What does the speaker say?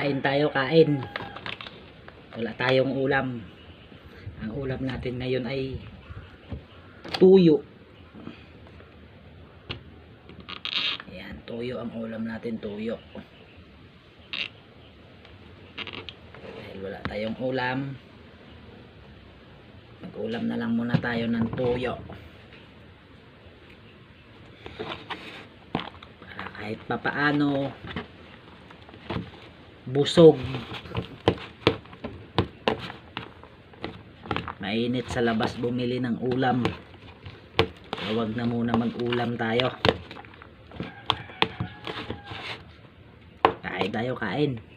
Kain tayo, kain. Wala tayong ulam. Ang ulam natin ngayon ay tuyo. Ayan, tuyo ang ulam natin, tuyo. Dahil wala tayong ulam, mag-ulam na lang muna tayo ng tuyo. Para kahit papaano busog. Mainit sa labas bumili ng ulam. Huwag na muna mag-ulam tayo. Kain tayo, kain.